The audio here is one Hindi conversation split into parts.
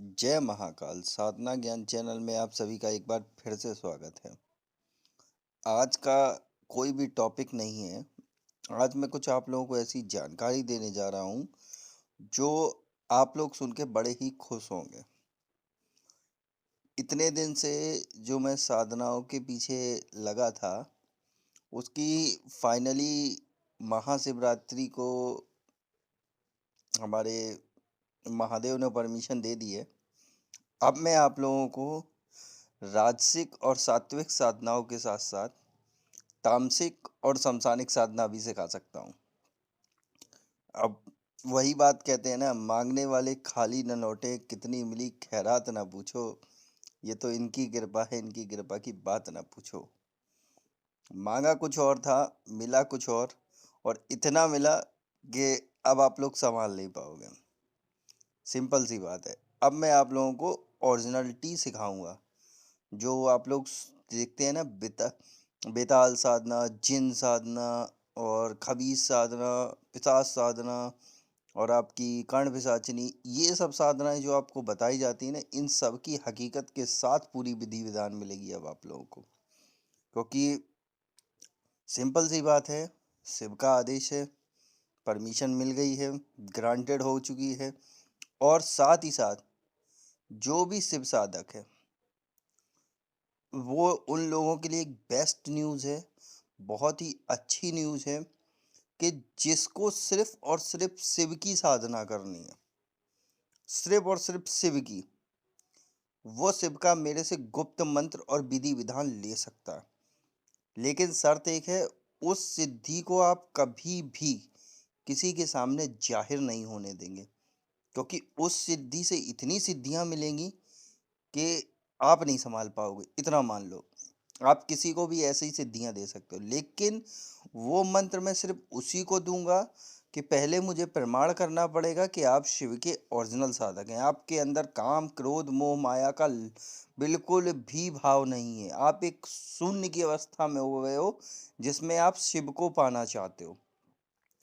जय महाकाल साधना ज्ञान चैनल में आप सभी का एक बार फिर से स्वागत है। आज का कोई भी टॉपिक नहीं है। आज मैं कुछ आप लोगों को ऐसी जानकारी देने जा रहा हूँ जो आप लोग सुन के बड़े ही खुश होंगे। इतने दिन से जो मैं साधनाओं के पीछे लगा था, उसकी फाइनली महाशिवरात्रि को हमारे महादेव ने परमिशन दे दी है। अब मैं आप लोगों को राजसिक और सात्विक साधनाओं के साथ-साथ तामसिक और समसानिक साधना भी सिखा सकता हूँ। अब वही बात कहते हैं ना, माँगने वाले खाली न लौटे, कितनी मिली खैरात ना पूछो। ये तो इनकी कृपा है, इनकी कृपा की बात ना पूछो। माँगा कुछ और था, मिला कुछ और इतना मिला कि अब आप लोग सँभाल नहीं पाओगे। सिंपल सी बात है। अब मैं आप लोगों को ओरिजिनलिटी सिखाऊँगा। जो आप लोग देखते हैं ना, बेताल साधना, जिन साधना और खबीस साधना, पिशाच साधना और आपकी कर्ण पिशाचिनी, ये सब साधनाएं जो आपको बताई जाती है ना, इन सब की हकीकत के साथ पूरी विधि विधान मिलेगी अब आप लोगों को। क्योंकि सिंपल सी बात है, शिव का आदेश है, परमिशन मिल गई है, ग्रांटेड हो चुकी है। और साथ ही साथ जो भी शिव साधक है, वो उन लोगों के लिए एक बेस्ट न्यूज़ है, बहुत ही अच्छी न्यूज़ है कि जिसको सिर्फ़ और सिर्फ़ शिव की साधना करनी है, सिर्फ़ और सिर्फ़ शिव की, वो शिव का मेरे से गुप्त मंत्र और विधि-विधान ले सकता है। लेकिन शर्त एक है, उस सिद्धि को आप कभी भी किसी के सामने ज़ाहिर नहीं होने देंगे, क्योंकि उस सिद्धि से इतनी सिद्धियाँ मिलेंगी कि आप नहीं सँभाल पाओगे, इतना मान लो। आप किसी को भी ऐसे ही सिद्धियाँ दे सकते हो, लेकिन वो मंत्र मैं सिर्फ़ उसी को दूँगा कि पहले मुझे प्रमाण करना पड़ेगा कि आप शिव के ओरिजिनल साधक हैं। आपके अंदर काम, क्रोध, मोह, माया का बिल्कुल भी भाव नहीं है। आप एक शून्य की अवस्था में हो गए हो, जिसमें आप शिव को पाना चाहते हो।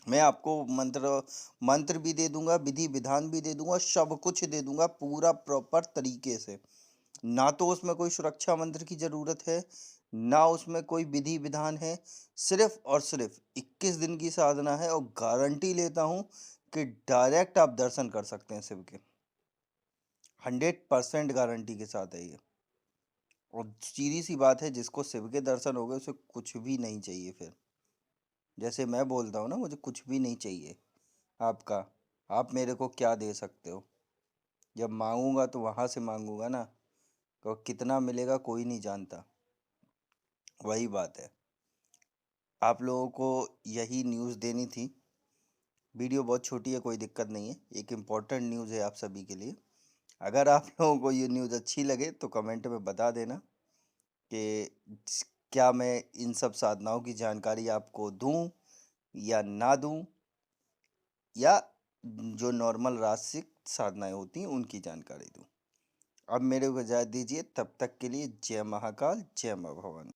मैं आपको मंत्र मंत्र भी दे दूँगा, विधि-विधान भी दे दूँगा, सब कुछ दे दूँगा पूरा प्रॉपर तरीके से। ना तो उसमें कोई सुरक्षा मंत्र की ज़रूरत है, ना उसमें कोई विधि-विधान है, सिर्फ़ और सिर्फ़ 21 दिन की साधना है और गारंटी लेता हूँ कि डायरेक्ट आप दर्शन कर सकते हैं शिव के। 100% गारंटी के साथ है ये। और सीधी-सी बात है, जिसको शिव के दर्शन हो गए उसे कुछ भी नहीं चाहिए फिर। जैसे मैं बोलता हूँ ना, मुझे कुछ भी नहीं चाहिए आपका, आप मेरे को क्या दे सकते हो? जब माँगूँगा तो वहाँ से माँगूँगा ना, और कितना मिलेगा कोई नहीं जानता। वही बात है। आप लोगों को यही न्यूज़ देनी थी। वीडियो बहुत छोटी है, कोई दिक्कत नहीं है। एक इम्पोर्टेंट न्यूज़ है आप सभी के लिए। अगर आप लोगों को ये न्यूज़ अच्छी लगे तो कमेंट में बता देना कि क्या मैं इन सब साधनाओं की जानकारी आपको दूँ या ना दूँ, या जो नॉर्मल राशिक साधनाएँ होती हैं उनकी जानकारी दूँ। अब मेरे को इजाज़त दीजिए, तब तक के लिए जय महाकाल, जय माँ भवानी।